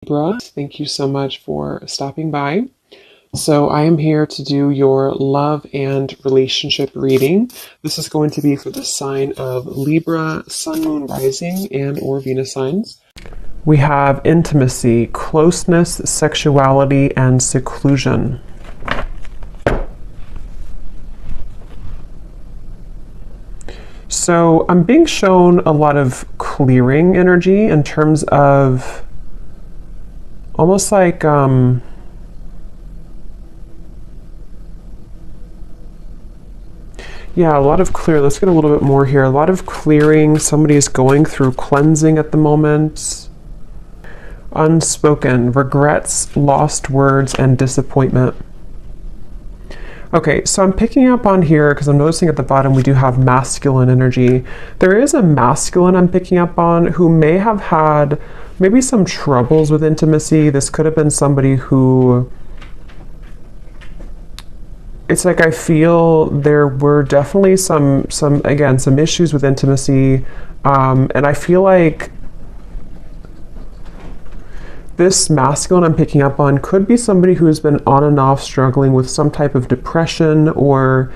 Libra, thank you so much for stopping by. So, I am here to do your love and relationship reading. This is going to be for the sign of Libra, Sun, Moon, Rising, and or Venus signs. We have intimacy, closeness, sexuality, and seclusion. So, I'm being shown a lot of clearing energy in terms of almost like yeah, a lot of clear. Let's get a little bit more here. A lot of clearing. Somebody is going through cleansing at the moment. Unspoken regrets, lost words, and disappointment. Okay, so I'm picking up on here because I'm noticing at the bottom we do have masculine energy. There is a masculine I'm picking up on who may have had maybe some troubles with intimacy. This could have been somebody who, it's like I feel there were definitely some issues with intimacy, and I feel like this masculine I'm picking up on could be somebody who has been on and off struggling with some type of depression or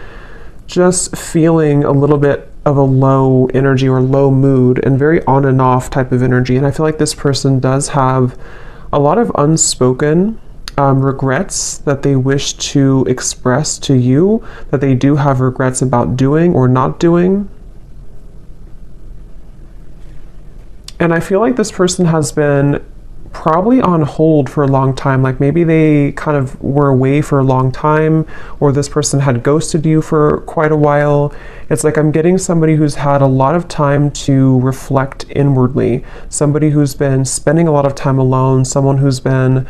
just feeling a little bit of a low energy or low mood and very on and off type of energy. And I feel like this person does have a lot of unspoken regrets that they wish to express to you, that they do have regrets about doing or not doing. And I feel like this person has been probably on hold for a long time. Like maybe they kind of were away for a long time, or this person had ghosted you for quite a while. It's like I'm getting somebody who's had a lot of time to reflect inwardly, somebody who's been spending a lot of time alone, someone who's been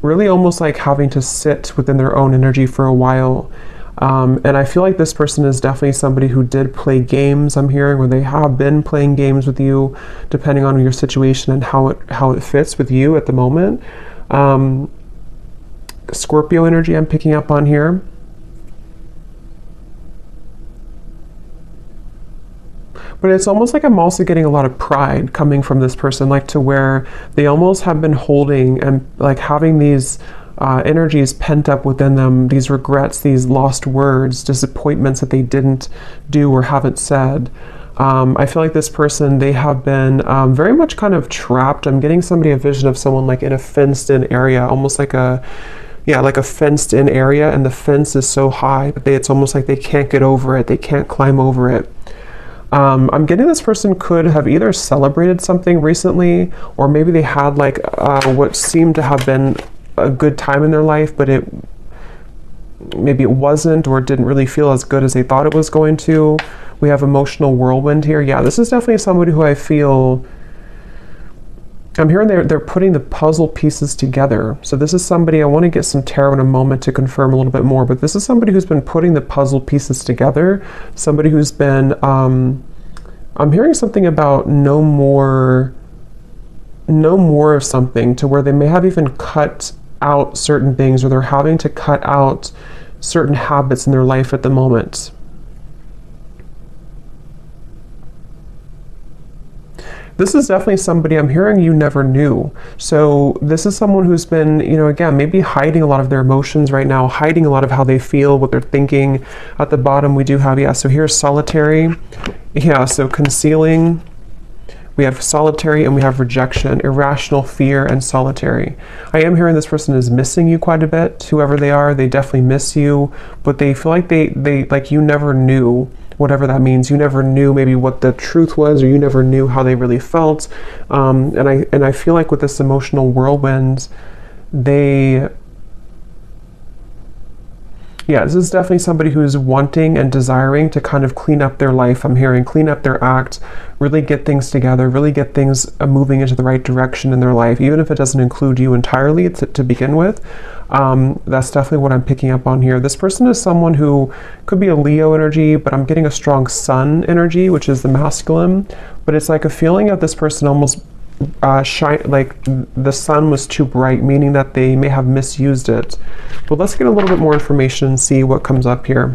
really almost like having to sit within their own energy for a while. And I feel like this person is definitely somebody who did play games, I'm hearing, or they have been playing games with you, depending on your situation and how it fits with you at the moment. Scorpio energy I'm picking up on here. But it's almost like I'm also getting a lot of pride coming from this person, like to where they almost have been holding and like having these energies pent up within them, these regrets, these lost words, disappointments that they didn't do or haven't said. I feel like this person, they have been very much kind of trapped. I'm getting a vision of someone like in a fenced in area, almost like like a fenced in area, and the fence is so high, but it's almost like they can't get over it. They can't climb over it. I'm getting this person could have either celebrated something recently, or maybe they had like what seemed to have been a good time in their life, but maybe it wasn't, or it didn't really feel as good as they thought it was going to. We have emotional whirlwind here. Yeah, this is definitely somebody who I feel, I'm hearing they're putting the puzzle pieces together. So this is somebody, I want to get some tarot in a moment to confirm a little bit more, but this is somebody who's been putting the puzzle pieces together. Somebody who's been, I'm hearing something about no more of something, to where they may have even cut out certain things, or they're having to cut out certain habits in their life at the moment. This is definitely somebody I'm hearing you never knew. So this is someone who's been, again, maybe hiding a lot of their emotions right now, hiding a lot of how they feel, what they're thinking. At the bottom we do have, so here's solitary. Yeah, so concealing. We have solitary, and we have rejection, irrational fear, and solitary. I am hearing this person is missing you quite a bit. Whoever they are, they definitely miss you, but they feel like they like you never knew, whatever that means. You never knew maybe what the truth was, or you never knew how they really felt. And I feel like with this emotional whirlwind, this is definitely somebody who's wanting and desiring to kind of clean up their life. I'm hearing clean up their act, really get things together, really get things moving into the right direction in their life, even if it doesn't include you entirely to begin with. That's definitely what I'm picking up on here. This person is someone who could be a Leo energy, but I'm getting a strong Sun energy, which is the masculine. But it's like a feeling of this person almost like the sun was too bright, meaning that they may have misused it. But let's get a little bit more information and see what comes up here.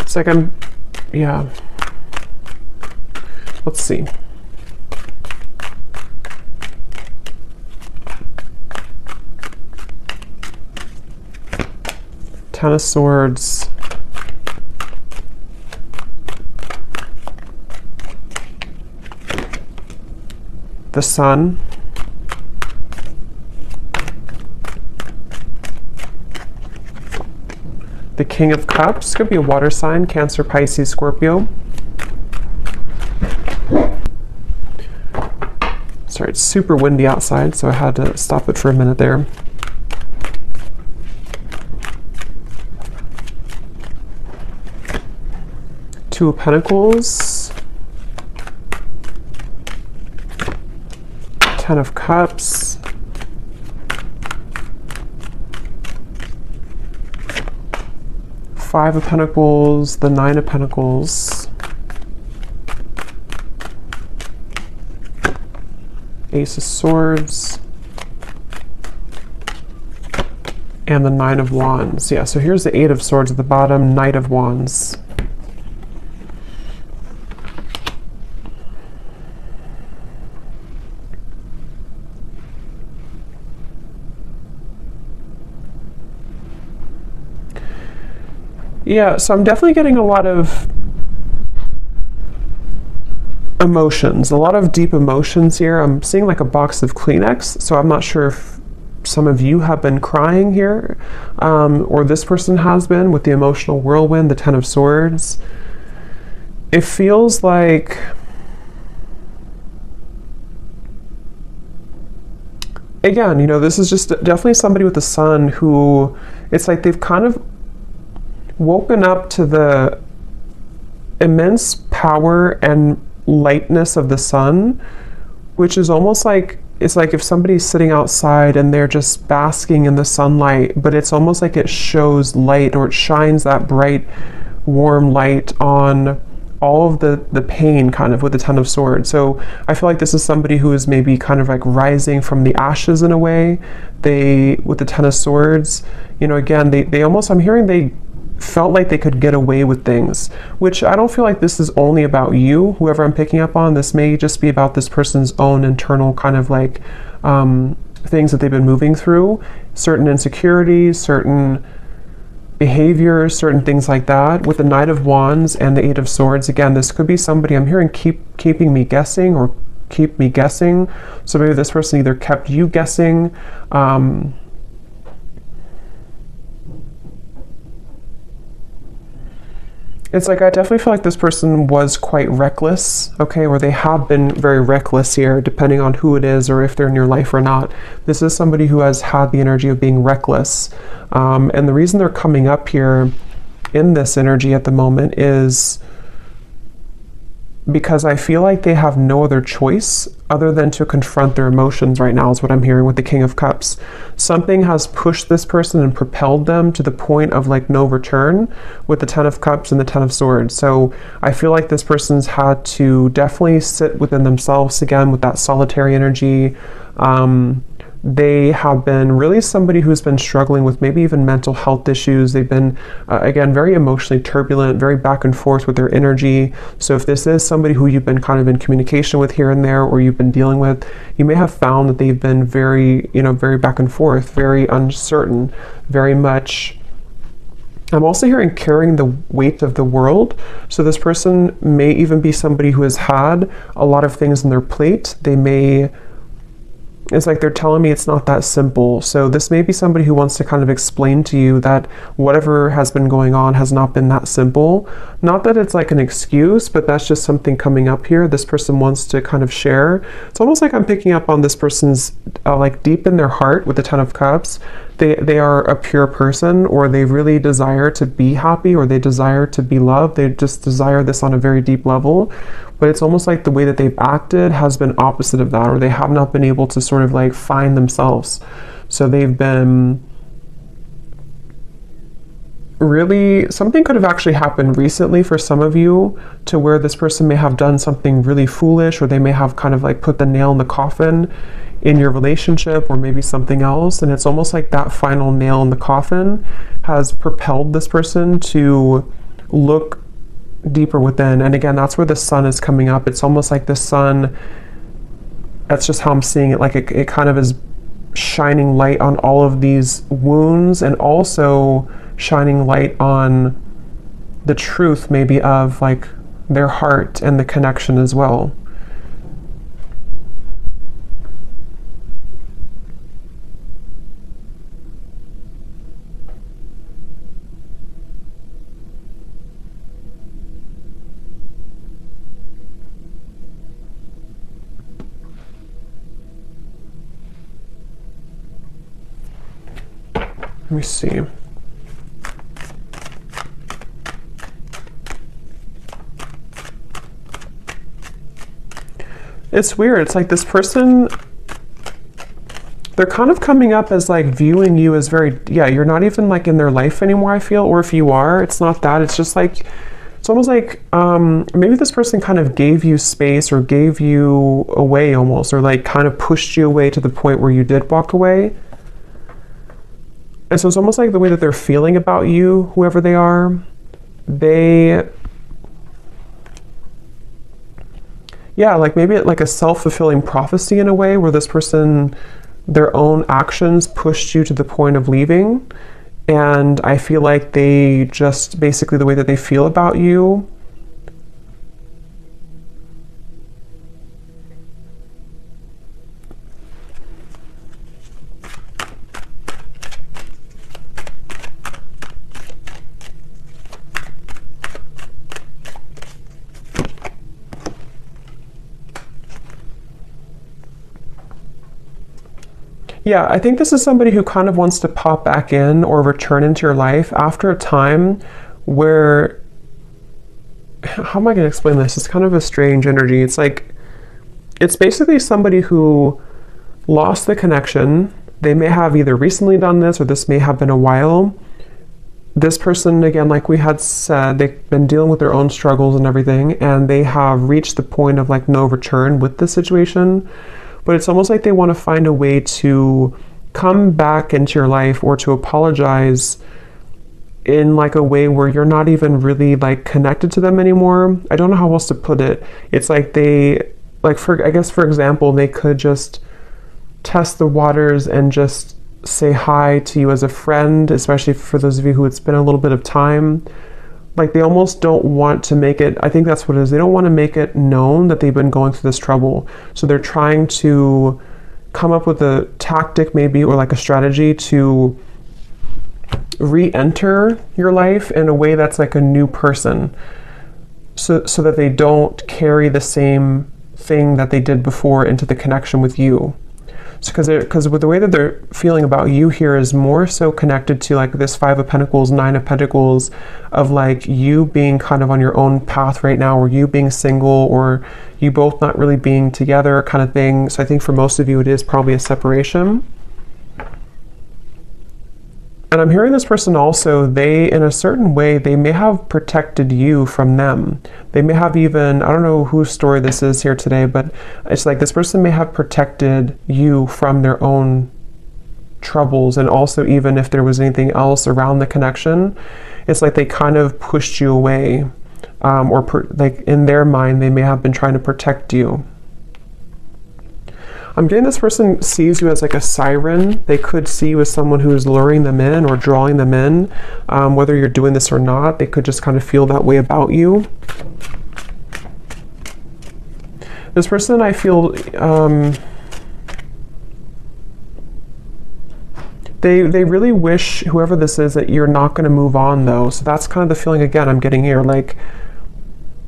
It's like yeah. Let's see. Ten of Swords. The Sun. The King of Cups. Could be a water sign, Cancer, Pisces, Scorpio. Sorry, it's super windy outside, so I had to stop it for a minute there. Two of Pentacles. Ten of Cups. Five of Pentacles, the Nine of Pentacles. Ace of Swords. And the Nine of Wands. Yeah, so here's the Eight of Swords at the bottom, Knight of Wands. Yeah, so I'm definitely getting a lot of emotions, a lot of deep emotions here. I'm seeing like a box of Kleenex, so I'm not sure if some of you have been crying here, or this person has been with the emotional whirlwind, the Ten of Swords. It feels like, again, you know, this is just definitely somebody with the Sun who, it's like they've kind of woken up to the immense power and lightness of the sun, which is almost like, it's like if somebody's sitting outside and they're just basking in the sunlight, but it's almost like it shows light, or it shines that bright, warm light on all of the pain kind of with the Ten of Swords. So I feel like this is somebody who is maybe kind of like rising from the ashes in a way. They, with the Ten of Swords, you know, again, they almost, I'm hearing they felt like they could get away with things, which I don't feel like this is only about you, whoever I'm picking up on. This may just be about this person's own internal kind of like things that they've been moving through, certain insecurities, certain behaviors, certain things like that. With the Knight of Wands and the Eight of Swords, again, this could be somebody, I'm hearing, keeping me guessing, or keep me guessing. So maybe this person either kept you guessing, it's like I definitely feel like this person was quite reckless, okay, or they have been very reckless here, depending on who it is or if they're in your life or not. This is somebody who has had the energy of being reckless. And the reason they're coming up here in this energy at the moment is because I feel like they have no other choice other than to confront their emotions right now, is what I'm hearing with the King of Cups. Something has pushed this person and propelled them to the point of like no return with the Ten of Cups and the Ten of Swords. So I feel like this person's had to definitely sit within themselves again with that solitary energy. They have been really somebody who's been struggling with maybe even mental health issues. They've been, again, very emotionally turbulent, very back and forth with their energy. So if this is somebody who you've been kind of in communication with here and there, or you've been dealing with, you may have found that they've been very, you know, very back and forth, very uncertain, very much. I'm also hearing carrying the weight of the world. So this person may even be somebody who has had a lot of things on their plate. They may, it's like they're telling me it's not that simple. So this may be somebody who wants to kind of explain to you that whatever has been going on has not been that simple. Not that it's like an excuse, but that's just something coming up here. This person wants to kind of share. It's almost like I'm picking up on this person's like deep in their heart with the Ten of Cups. They are a pure person, or they really desire to be happy, or they desire to be loved. They just desire this on a very deep level. But it's almost like the way that they've acted has been opposite of that, or they have not been able to sort of like find themselves. So they've been really, something could have actually happened recently for some of you, to where this person may have done something really foolish, or they may have kind of like put the nail in the coffin in your relationship, or maybe something else. And it's almost like that final nail in the coffin has propelled this person to look deeper within. And again, that's where the sun is coming up. It's almost like the sun, that's just how I'm seeing it, like it kind of is shining light on all of these wounds, and also shining light on the truth maybe of like their heart and the connection as well. Let me see. It's weird. It's like this person, they're kind of coming up as like viewing you as very, yeah, you're not even like in their life anymore, I feel. Or if you are, it's not that. It's just like, it's almost like maybe this person kind of gave you space or gave you away almost, or like kind of pushed you away to the point where you did walk away. And so it's almost like the way that they're feeling about you, whoever they are, yeah, like maybe like a self-fulfilling prophecy in a way, where this person, their own actions pushed you to the point of leaving. And I feel like they just, basically the way that they feel about you, yeah, I think this is somebody who kind of wants to pop back in or return into your life after a time where, how am I going to explain this? It's kind of a strange energy. It's like, it's basically somebody who lost the connection. They may have either recently done this, or this may have been a while. This person, again, like we had said, they've been dealing with their own struggles and everything, and they have reached the point of like no return with the situation. But it's almost like they want to find a way to come back into your life, or to apologize in like a way where you're not even really like connected to them anymore. I don't know how else to put it. It's like they, like I guess for example, they could just test the waters and just say hi to you as a friend, especially for those of you who it's been a little bit of time. Like they almost don't want to make it, I think that's what it is, they don't want to make it known that they've been going through this trouble. So they're trying to come up with a tactic maybe, or like a strategy to re-enter your life in a way that's like a new person, so that they don't carry the same thing that they did before into the connection with you. So because with the way that they're feeling about you here is more so connected to like this 5 of Pentacles, 9 of Pentacles, of like you being kind of on your own path right now, or you being single, or you both not really being together kind of thing. So I think for most of you it is probably a separation. And I'm hearing this person also, they, in a certain way, they may have protected you from them. They may have even, I don't know whose story this is here today, but it's like this person may have protected you from their own troubles. And also, even if there was anything else around the connection, it's like they kind of pushed you away. Like in their mind, they may have been trying to protect you. I'm getting this person sees you as like a siren. They could see you as someone who is luring them in or drawing them in. Whether you're doing this or not, they could just kind of feel that way about you. This person, I feel, they really wish, whoever this is, that you're not going to move on though. So that's kind of the feeling again I'm getting here. Like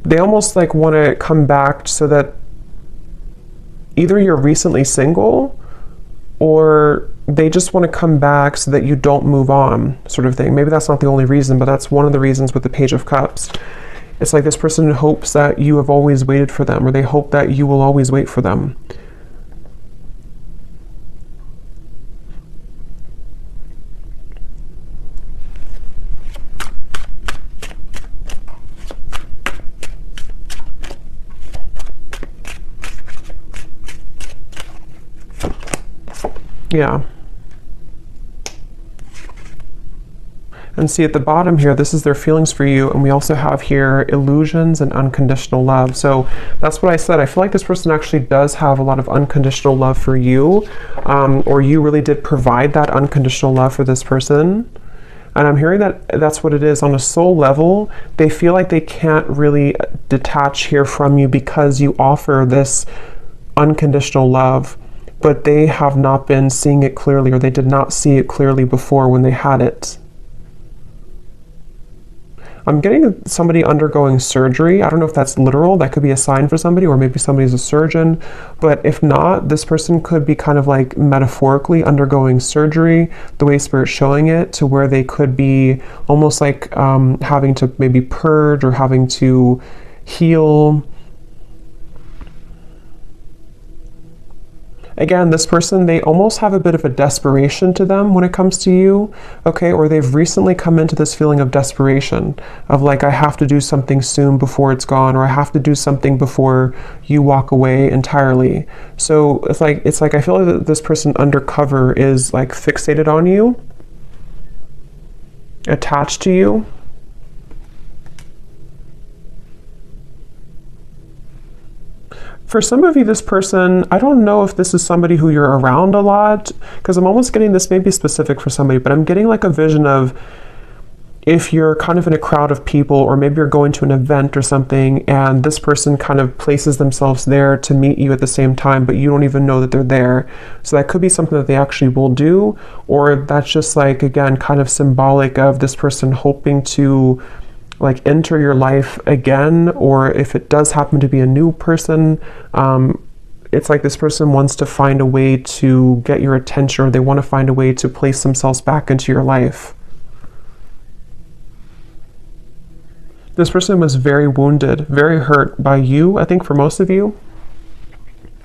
they almost like want to come back so that either you're recently single, or they just want to come back so that you don't move on, sort of thing. Maybe that's not the only reason, but that's one of the reasons with the Page of Cups. It's like this person hopes that you have always waited for them, or they hope that you will always wait for them. Yeah. And see at the bottom here, this is their feelings for you. And we also have here illusions and unconditional love. So that's what I said. I feel like this person actually does have a lot of unconditional love for you, or you really did provide that unconditional love for this person. And I'm hearing that that's what it is. On a soul level, they feel like they can't really detach here from you because you offer this unconditional love, but they have not been seeing it clearly, or they did not see it clearly before when they had it. I'm getting somebody undergoing surgery. I don't know if that's literal. That could be a sign for somebody, or maybe somebody's a surgeon. But if not, this person could be kind of like metaphorically undergoing surgery, the way Spirit's showing it, to where they could be almost like having to maybe purge or having to heal. Again, this person, they almost have a bit of a desperation to them when it comes to you, okay? Or they've recently come into this feeling of desperation, of like, I have to do something soon before it's gone, or I have to do something before you walk away entirely. So it's like I feel like that this person undercover is like fixated on you, attached to you. For some of you, this person, I don't know if this is somebody who you're around a lot, because I'm almost getting this, may be specific for somebody, but I'm getting like a vision of if you're kind of in a crowd of people, or maybe you're going to an event or something, and this person kind of places themselves there to meet you at the same time, but you don't even know that they're there. So that could be something that they actually will do, or that's just like, again, kind of symbolic of this person hoping to like enter your life again, or if it does happen to be a new person, it's like this person wants to find a way to get your attention, or they want to find a way to place themselves back into your life. This person was very wounded, very hurt by you, I think for most of you.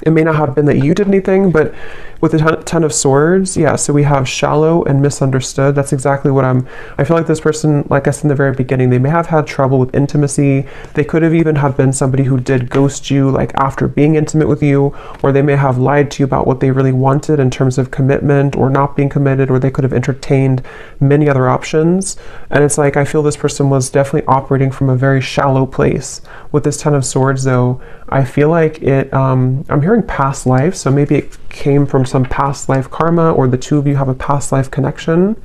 It may not have been that you did anything, but with the Ten of Swords, yeah, so we have shallow and misunderstood. That's exactly what I feel like this person, like I said in the very beginning, they may have had trouble with intimacy. They could have even have been somebody who did ghost you, like after being intimate with you, or they may have lied to you about what they really wanted in terms of commitment or not being committed, or they could have entertained many other options. And it's like, I feel this person was definitely operating from a very shallow place. With this Ten of Swords, though, I feel like it, I'm hearing past life, so maybe it came from some past life karma, or the two of you have a past life connection.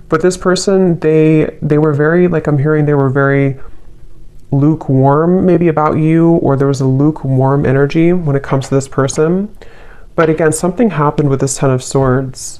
But this person, they were very, like I'm hearing, they were very lukewarm maybe about you, or there was a lukewarm energy when it comes to this person. But again, something happened with this Ten of Swords.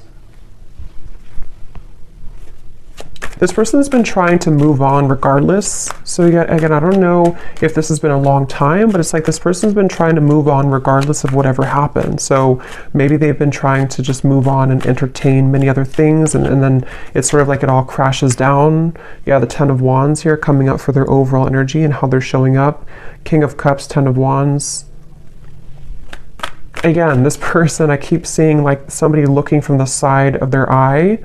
This person has been trying to move on regardless. So again, I don't know if this has been a long time, but it's like this person's been trying to move on regardless of whatever happened. So maybe they've been trying to just move on and entertain many other things, and then it's sort of like it all crashes down. Yeah, the Ten of Wands here coming up for their overall energy and how they're showing up. King of Cups, Ten of Wands. Again, this person, I keep seeing like somebody looking from the side of their eye,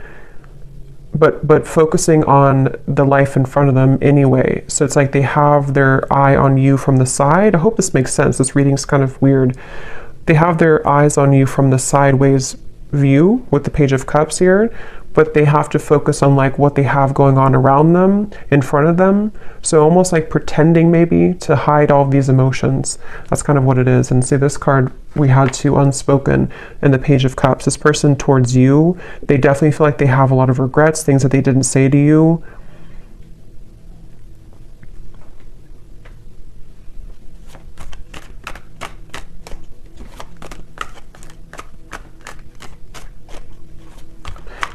but focusing on the life in front of them anyway. So it's like they have their eye on you from the side. I hope this makes sense. This reading's kind of weird. They have their eyes on you from the sideways view with the Page of Cups here, but they have to focus on like what they have going on around them, in front of them. So almost like pretending maybe to hide all of these emotions. That's kind of what it is. And see, this card we had to unspoken in the Page of Cups. This person towards you, they definitely feel like they have a lot of regrets, things that they didn't say to you.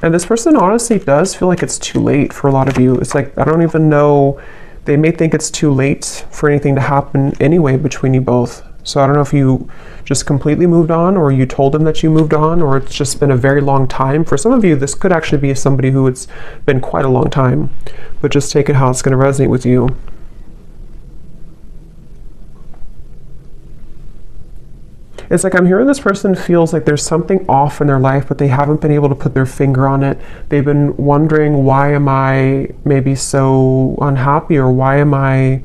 And this person honestly does feel like it's too late for a lot of you. It's like, I don't even know, they may think it's too late for anything to happen anyway between you both. So I don't know if you just completely moved on, or you told them that you moved on, or it's just been a very long time. For some of you, this could actually be somebody who it's been quite a long time, but just take it how it's going to resonate with you. It's like I'm hearing this person feels like there's something off in their life, but they haven't been able to put their finger on it. They've been wondering, why am I maybe so unhappy, or why am I...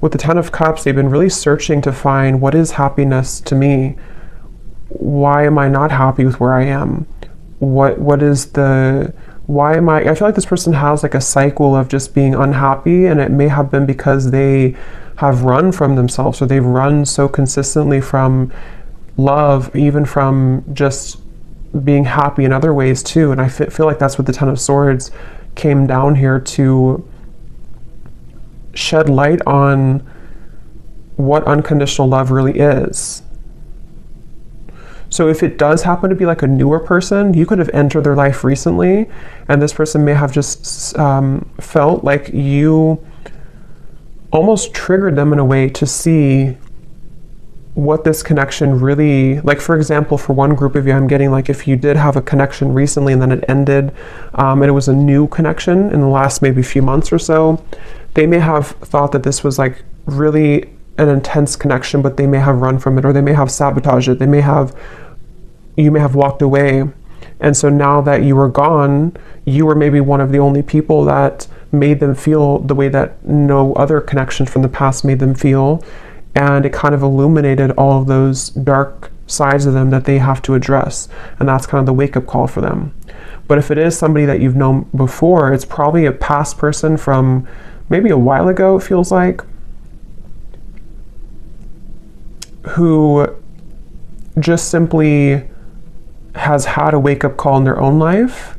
With the Ten of Cups, they've been really searching to find what is happiness to me. Why am I not happy with where I am? What is the why am I feel like this person has like a cycle of just being unhappy, and it may have been because they have run from themselves, or they've run so consistently from love, even from just being happy in other ways too. And I feel like that's what the Ten of Swords came down here to shed light on, what unconditional love really is. So if it does happen to be like a newer person, you could have entered their life recently, and this person may have just felt like you almost triggered them in a way to see what this connection really, like for example, for one group of you, I'm getting like if you did have a connection recently and then it ended, and it was a new connection in the last maybe few months or so, they may have thought that this was like really an intense connection, but they may have run from it, or they may have sabotaged it. You may have walked away. And so now that you were gone, you were maybe one of the only people that made them feel the way that no other connection from the past made them feel. And it kind of illuminated all of those dark sides of them that they have to address. And that's kind of the wake-up call for them. But if it is somebody that you've known before, it's probably a past person from maybe a while ago, it feels like, who just simply has had a wake-up call in their own life,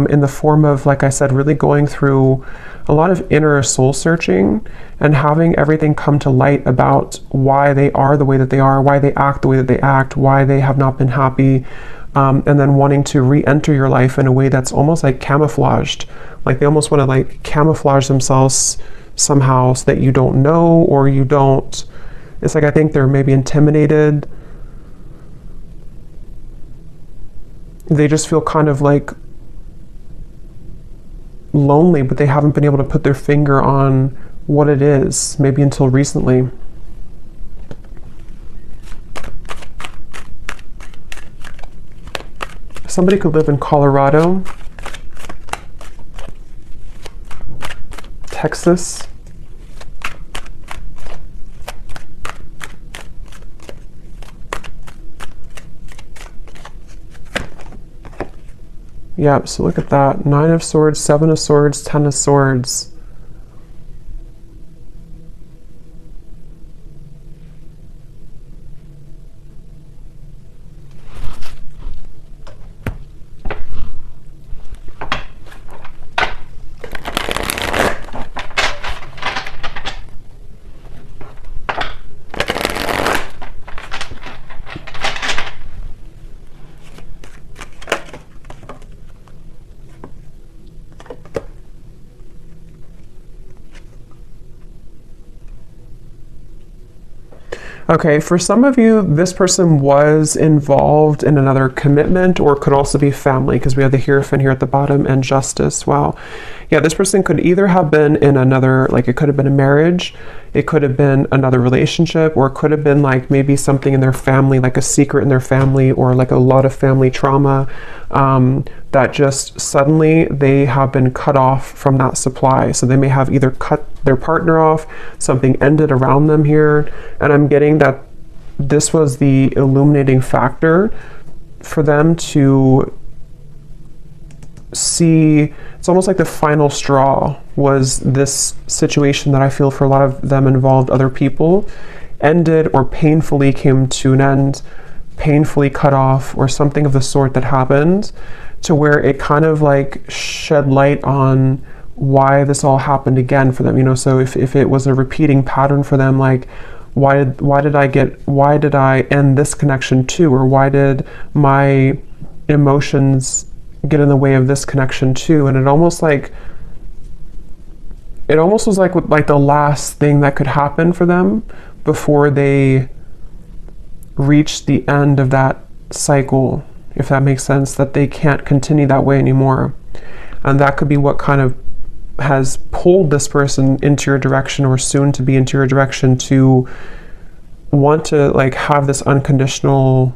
in the form of, like I said, really going through a lot of inner soul searching and having everything come to light about why they are the way that they are, why they act the way that they act, why they have not been happy, and then wanting to re-enter your life in a way that's almost like camouflaged. Like they almost want to like camouflage themselves somehow so that you don't know, or you don't. It's like I think they're maybe intimidated. They just feel kind of like lonely, but they haven't been able to put their finger on what it is, maybe until recently. Somebody could live in Colorado, Texas, yeah, so look at that. 9 of Swords, 7 of Swords, 10 of Swords. Okay, for some of you, this person was involved in another commitment, or could also be family, because we have the Hierophant here at the bottom and Justice. Wow. Yeah, this person could either have been in another, like it could have been a marriage, it could have been another relationship, or it could have been like maybe something in their family, like a secret in their family, or like a lot of family trauma, that just suddenly they have been cut off from that supply. So they may have either cut their partner off, something ended around them here, and I'm getting that this was the illuminating factor for them to see. It's almost like the final straw was this situation that I feel for a lot of them involved other people, ended or painfully came to an end, painfully cut off, or something of the sort that happened, to where it kind of like shed light on why this all happened again for them. You know, so if it was a repeating pattern for them, like why did I end this connection too, or why did my emotions get in the way of this connection too? And it almost was like the last thing that could happen for them before they reach the end of that cycle, if that makes sense, that they can't continue that way anymore. And that could be what kind of has pulled this person into your direction, or soon to be into your direction, to want to like have this unconditional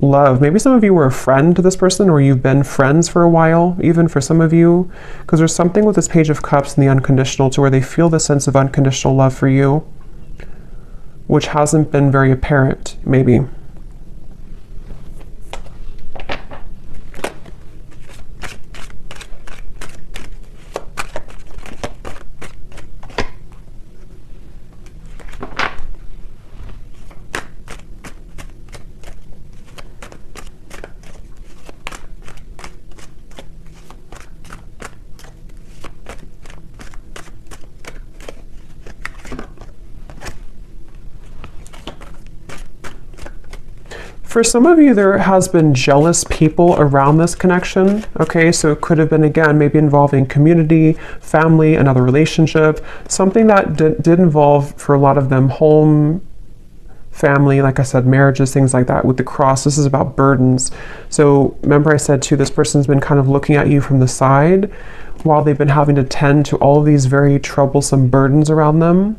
love. Maybe some of you were a friend to this person, or you've been friends for a while, even for some of you, because there's something with this Page of Cups and the unconditional, to where they feel the sense of unconditional love for you, which hasn't been very apparent, maybe. For some of you, there has been jealous people around this connection. Okay, so it could have been, again, maybe involving community, family, another relationship, something that did involve, for a lot of them, home, family, like I said, marriages, things like that. With the cross, this is about burdens. So remember I said too, this person's been kind of looking at you from the side while they've been having to tend to all of these very troublesome burdens around them.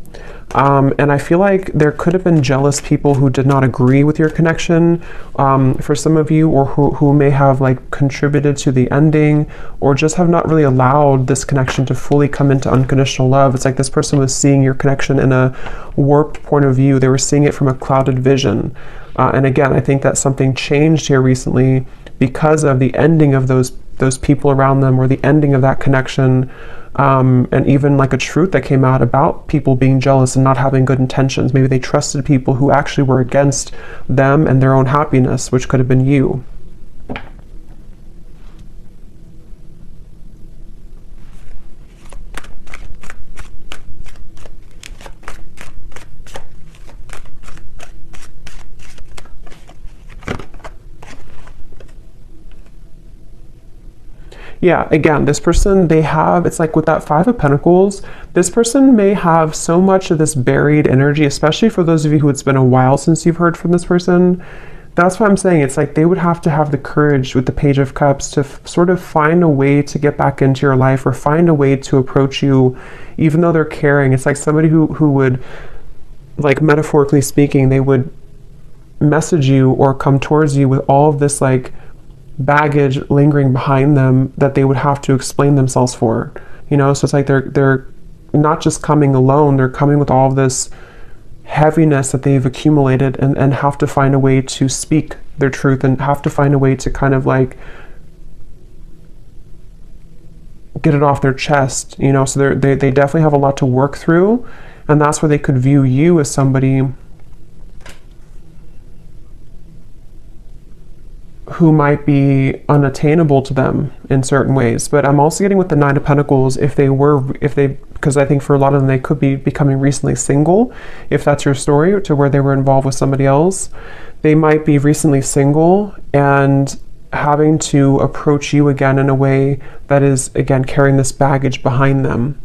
And I feel like there could have been jealous people who did not agree with your connection, for some of you, or who may have like contributed to the ending, or just have not really allowed this connection to fully come into unconditional love. It's like this person was seeing your connection in a warped point of view. They were seeing it from a clouded vision. And again, I think that something changed here recently because of the ending of those people around them, or the ending of that connection, and even like a truth that came out about people being jealous and not having good intentions. Maybe they trusted people who actually were against them and their own happiness, which could have been you. Yeah, again, this person, it's like with that Five of Pentacles, this person may have so much of this buried energy, especially for those of you who it's been a while since you've heard from this person. That's what I'm saying. It's like they would have to have the courage with the Page of Cups to sort of find a way to get back into your life, or find a way to approach you, even though they're caring. It's like somebody who would, like metaphorically speaking, they would message you or come towards you with all of this like baggage lingering behind them that they would have to explain themselves for, you know. So it's like they're not just coming alone, they're coming with all of this heaviness that they've accumulated, and have to find a way to speak their truth, and have to find a way to kind of like get it off their chest, you know. So they definitely have a lot to work through, and that's where they could view you as somebody who might be unattainable to them in certain ways. But I'm also getting with the Nine of Pentacles, because I think for a lot of them, they could be becoming recently single. If that's your story, to where they were involved with somebody else, they might be recently single and having to approach you again in a way that is, again, carrying this baggage behind them.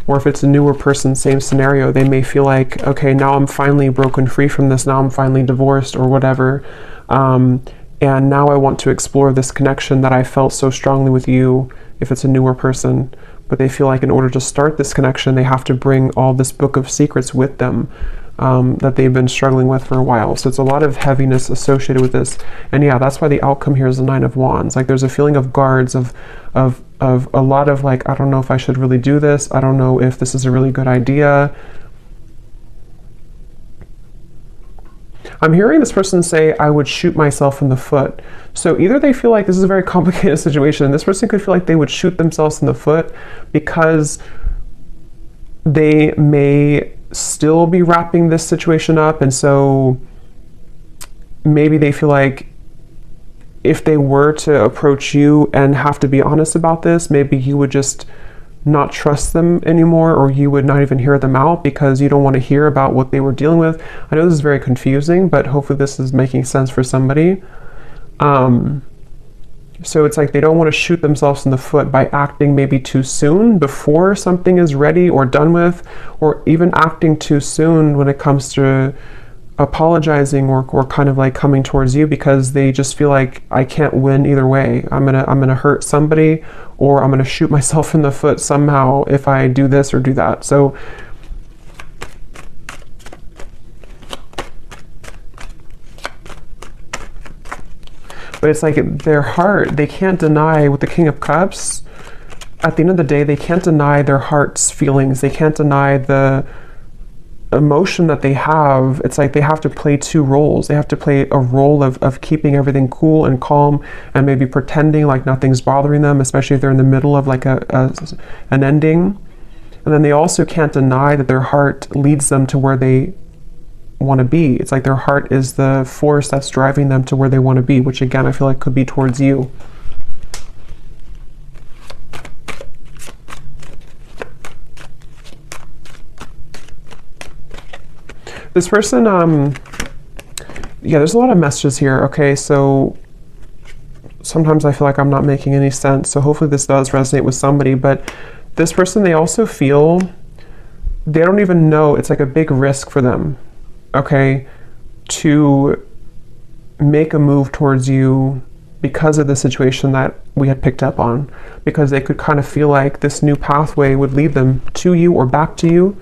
Or if it's a newer person, same scenario, they may feel like, okay, now I'm finally broken free from this, now I'm finally divorced or whatever. And now I want to explore this connection that I felt so strongly with you, if it's a newer person. But they feel like in order to start this connection, they have to bring all this book of secrets with them, that they've been struggling with for a while. So it's a lot of heaviness associated with this. And yeah, that's why the outcome here is the Nine of Wands. Like there's a feeling of guards, of a lot of like, I don't know if I should really do this. I don't know if this is a really good idea. I'm hearing this person say, I would shoot myself in the foot. So either they feel like this is a very complicated situation, and this person could feel like they would shoot themselves in the foot because they may still be wrapping this situation up. And so maybe they feel like if they were to approach you and have to be honest about this, maybe you would just not trust them anymore, or you would not even hear them out because you don't want to hear about what they were dealing with. I know this is very confusing, but hopefully this is making sense for somebody. So it's like they don't want to shoot themselves in the foot by acting maybe too soon before something is ready or done with, or even acting too soon when it comes to apologizing or kind of like coming towards you, because they just feel like I can't win either way. I'm gonna hurt somebody, or I'm gonna shoot myself in the foot somehow if I do this or do that. So but it's like their heart, they can't deny with the King of Cups. At the end of the day, they can't deny their heart's feelings. They can't deny the emotion that they have. It's like they have to play two roles. They have to play a role of keeping everything cool and calm, and maybe pretending like nothing's bothering them, especially if they're in the middle of like an ending. And then they also can't deny that their heart leads them to where they want to be. It's like their heart is the force that's driving them to where they want to be, which again, I feel like could be towards you. This person, yeah, there's a lot of messages here. Okay, so sometimes I feel like I'm not making any sense. So hopefully this does resonate with somebody. But this person, they also feel, they don't even know, it's like a big risk for them, okay, to make a move towards you because of the situation that we had picked up on, because they could kind of feel like this new pathway would lead them to you or back to you.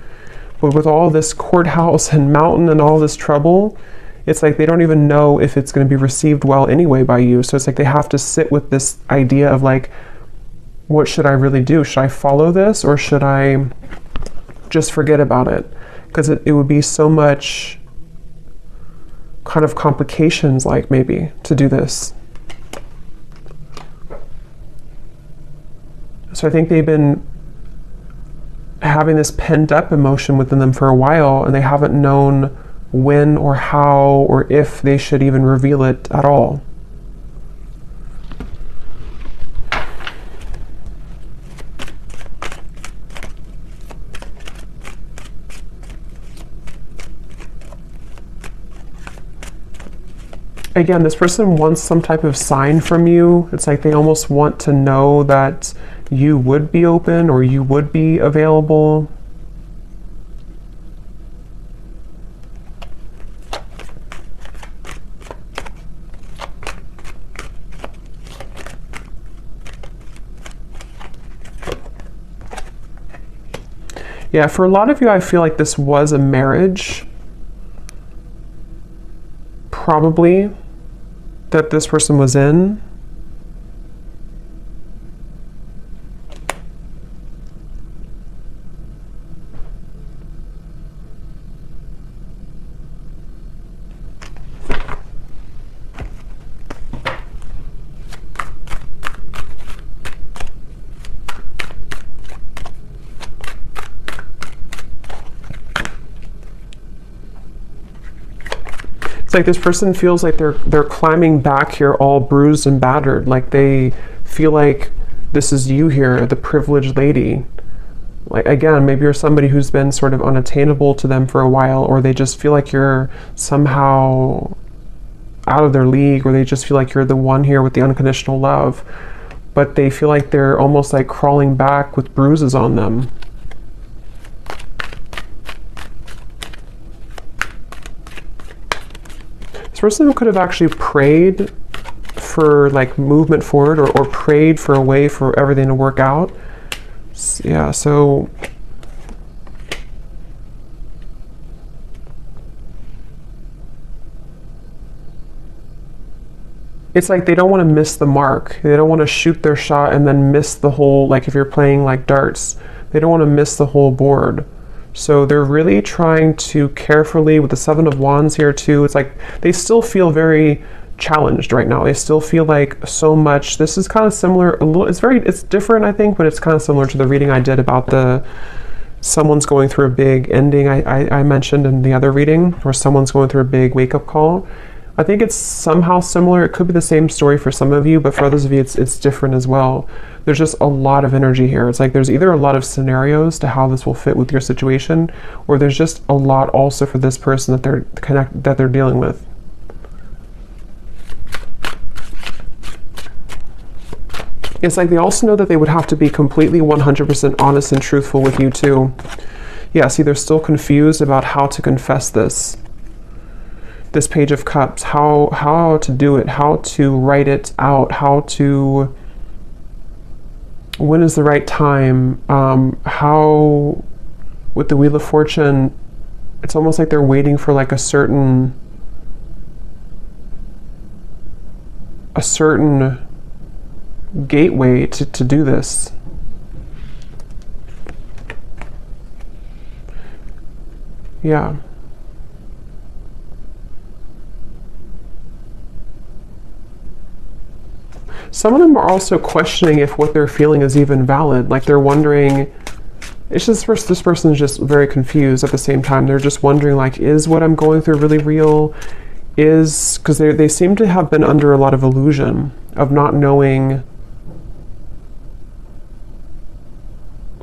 But with all this courthouse and mountain and all this trouble, it's like they don't even know if it's going to be received well anyway by you. So it's like they have to sit with this idea of like, what should I really do? Should I follow this, or should I just forget about it? Because it would be so much kind of complications, like maybe, to do this. So I think they've been having this pent up emotion within them for a while, and they haven't known when or how or if they should even reveal it at all. Again, this person wants some type of sign from you. It's like they almost want to know that you would be open or you would be available. Yeah, for a lot of you, I feel like this was a marriage, probably, that this person was in. It's like this person feels like they're climbing back here all bruised and battered. Like they feel like this is you here, the privileged lady. Like, again, maybe you're somebody who's been sort of unattainable to them for a while, or they just feel like you're somehow out of their league, or they just feel like you're the one here with the unconditional love. But they feel like they're almost like crawling back with bruises on them. This person could have actually prayed for like movement forward, or prayed for a way for everything to work out. Yeah, so it's like they don't want to miss the mark. They don't want to shoot their shot and then miss the whole, like if you're playing like darts, they don't want to miss the whole board. So they're really trying to carefully, with the Seven of Wands here too, it's like they still feel very challenged right now. They still feel like so much. This is kind of similar, a little, it's different I think, but it's kind of similar to the reading I did about someone's going through a big ending I mentioned in the other reading, where someone's going through a big wake-up call. I think it's somehow similar. It could be the same story for some of you, but for others of you, it's different as well. There's just a lot of energy here. It's like there's either a lot of scenarios to how this will fit with your situation, or there's just a lot also for this person that they're dealing with. It's like they also know that they would have to be completely 100% honest and truthful with you too. Yeah, see, they're still confused about how to confess this. This Page of Cups, how to do it, how to write it out, when is the right time, how, with the Wheel of Fortune, it's almost like they're waiting for like a certain gateway to do this. Yeah. Some of them are also questioning if what they're feeling is even valid. Like they're wondering, it's just this person's just very confused at the same time. They're just wondering, like, is what I'm going through really real? Because they seem to have been under a lot of illusion of not knowing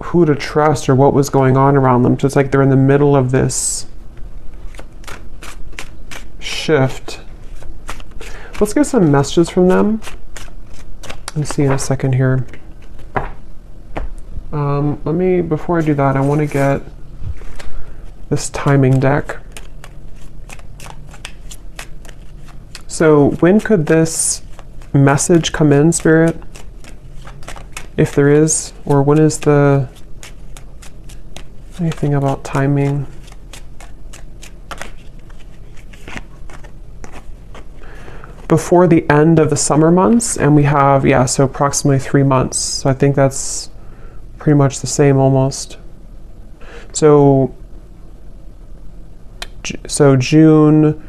who to trust or what was going on around them. So it's like they're in the middle of this shift Let's get some messages from them. Let's see in a second here. Before I do that, I want to get this timing deck. So when could this message come in, Spirit? If there is, or when is the, anything about timing? Before the end of the summer months, and we have, yeah, so approximately 3 months. So I think that's pretty much the same almost. So June,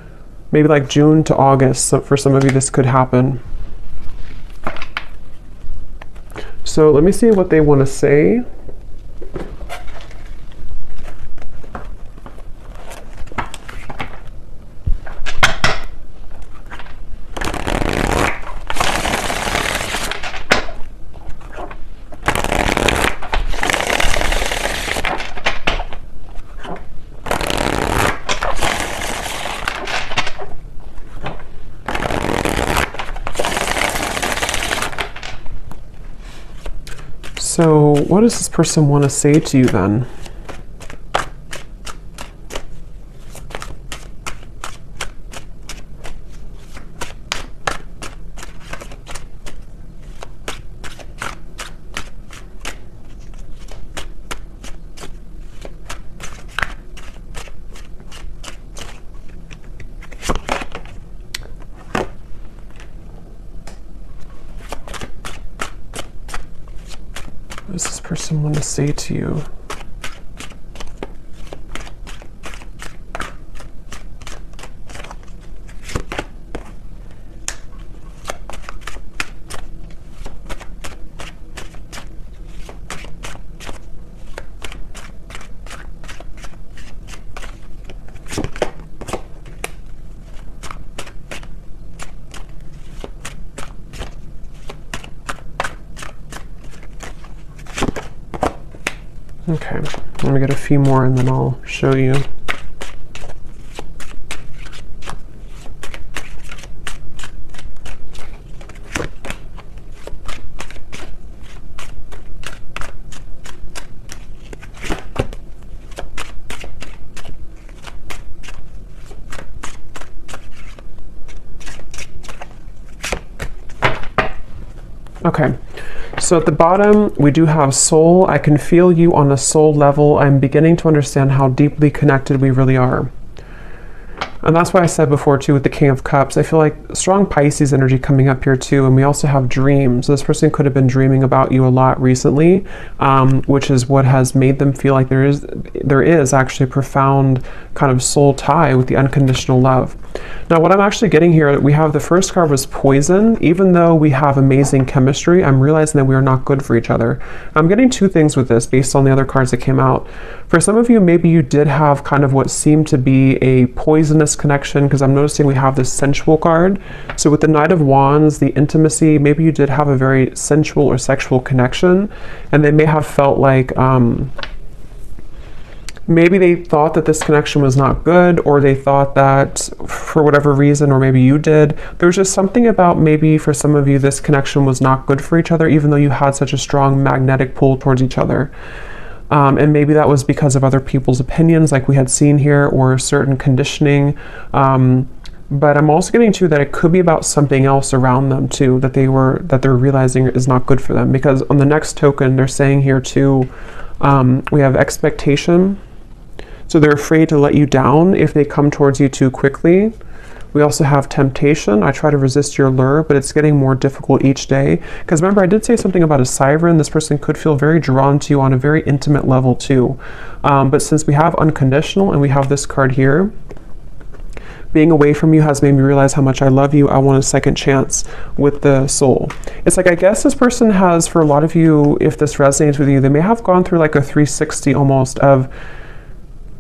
maybe like June to August. So for some of you, this could happen. So let me see what they want to say. So what does this person want to say to you then? What does this person want to say to you? Okay, let me get a few more and then I'll show you. Okay. So at the bottom, we do have soul. I can feel you on a soul level. I'm beginning to understand how deeply connected we really are. And that's why I said before too with the King of Cups, I feel like strong Pisces energy coming up here too. And we also have dreams. This person could have been dreaming about you a lot recently, which is what has made them feel like there is actually a profound kind of soul tie with the unconditional love. Now what I'm actually getting here, we have the first card was poison. Even though we have amazing chemistry, I'm realizing that we are not good for each other. I'm getting two things with this based on the other cards that came out. For some of you, maybe you did have kind of what seemed to be a poisonous connection, because I'm noticing we have this sensual card. So with the Knight of Wands, the intimacy, maybe you did have a very sensual or sexual connection, and they may have felt like maybe they thought that this connection was not good, or they thought that for whatever reason, or maybe you did, there was just something about maybe for some of you this connection was not good for each other, even though you had such a strong magnetic pull towards each other. And maybe that was because of other people's opinions like we had seen here, or certain conditioning. But I'm also getting to that it could be about something else around them too, that they're realizing is not good for them. Because on the next token, they're saying here too, we have expectation. So they're afraid to let you down if they come towards you too quickly. We also have temptation. I try to resist your lure, but it's getting more difficult each day. Because remember, I did say something about a siren. This person could feel very drawn to you on a very intimate level too. But since we have unconditional and we have this card here, being away from you has made me realize how much I love you. I want a second chance with the soul. It's like, I guess this person has, for a lot of you, if this resonates with you, they may have gone through like a 360 almost of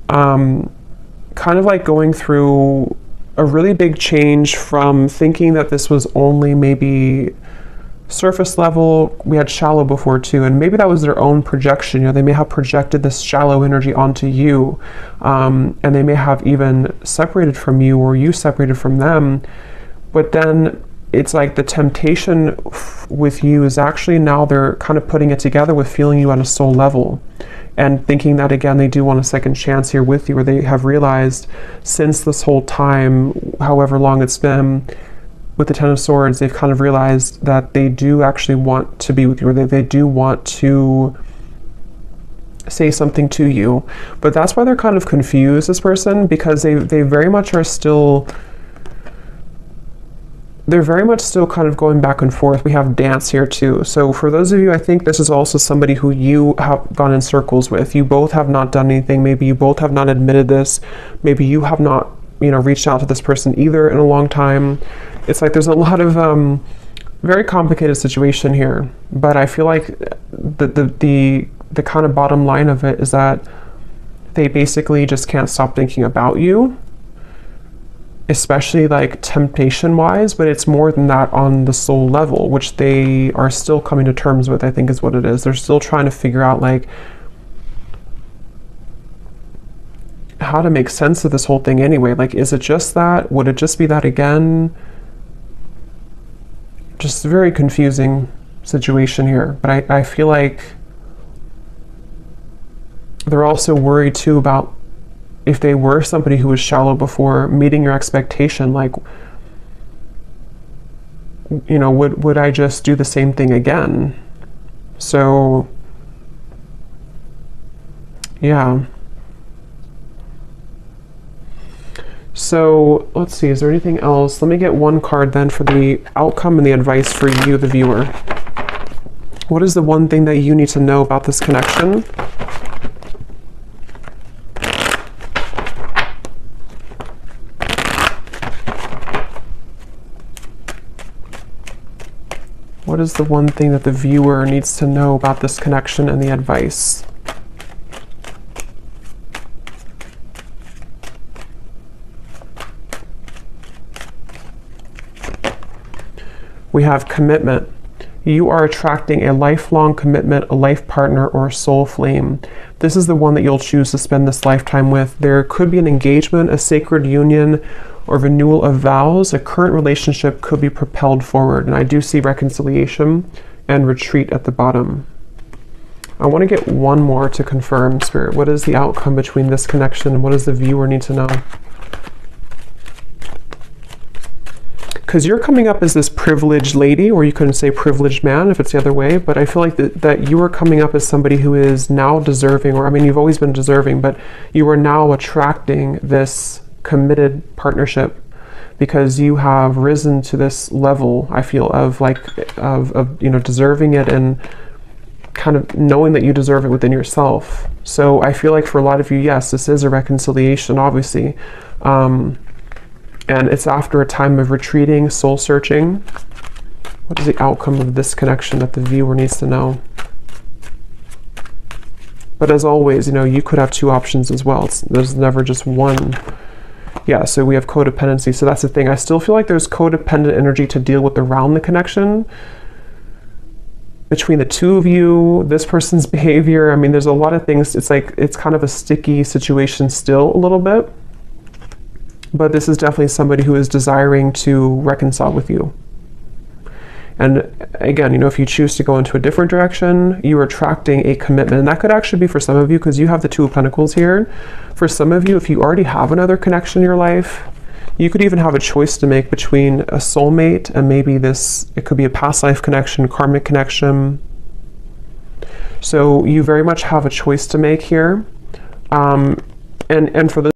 kind of like going through a really big change from thinking that this was only maybe surface level. We had shallow before too, and maybe that was their own projection. You know, they may have projected this shallow energy onto you, and they may have even separated from you, or you separated from them. But then it's like the temptation with you is actually now they're kind of putting it together with feeling you on a soul level and thinking that, again, they do want a second chance here with you, or they have realized since this whole time, however long it's been, with the Ten of Swords, they've kind of realized that they do actually want to be with you, or they do want to say something to you. But that's why they're kind of confused, this person, because they very much are still, they're very much still kind of going back and forth. We have dance here too. So for those of you, I think this is also somebody who you have gone in circles with. You both have not done anything. Maybe you both have not admitted this. Maybe you have not, reached out to this person either in a long time. It's like there's a lot of very complicated situation here. But I feel like the kind of bottom line of it is that they basically just can't stop thinking about you, especially like temptation wise, but it's more than that on the soul level, which they are still coming to terms with, I think is what it is. They're still trying to figure out like how to make sense of this whole thing anyway. Like, is it just that? Would it just be that again? Just a very confusing situation here. But I feel like they're also worried too about if they were somebody who was shallow before, meeting your expectation, like, would I just do the same thing again? So, yeah. So, let's see, is there anything else? Let me get one card then for the outcome and the advice for you, the viewer. What is the one thing that you need to know about this connection? What is the one thing that the viewer needs to know about this connection and the advice? We have commitment. You are attracting a lifelong commitment, a life partner, or a soul flame. This is the one that you'll choose to spend this lifetime with. There could be an engagement, a sacred union, or renewal of vows. A current relationship could be propelled forward. And I do see reconciliation and retreat at the bottom. I want to get one more to confirm, Spirit. What is the outcome between this connection and what does the viewer need to know? Because you're coming up as this privileged lady, or you couldn't say privileged man if it's the other way, but I feel like that you are coming up as somebody who is now deserving, or I mean, you've always been deserving, but you are now attracting this committed partnership because you have risen to this level, I feel, of deserving it and kind of knowing that you deserve it within yourself. So I feel like for a lot of you, yes, this is a reconciliation, obviously. And it's after a time of retreating, soul searching. What is the outcome of this connection that the viewer needs to know? But as always, you could have two options as well. There's never just one. Yeah, so we have codependency. So that's the thing. I still feel like there's codependent energy to deal with around the connection between the two of you, this person's behavior. I mean, there's a lot of things. It's like, it's kind of a sticky situation still a little bit. But this is definitely somebody who is desiring to reconcile with you. And again, if you choose to go into a different direction, you are attracting a commitment. And that could actually be for some of you, because you have the Two of Pentacles here. For some of you, if you already have another connection in your life, you could even have a choice to make between a soulmate and maybe it could be a past life connection, karmic connection. So you very much have a choice to make here. And for the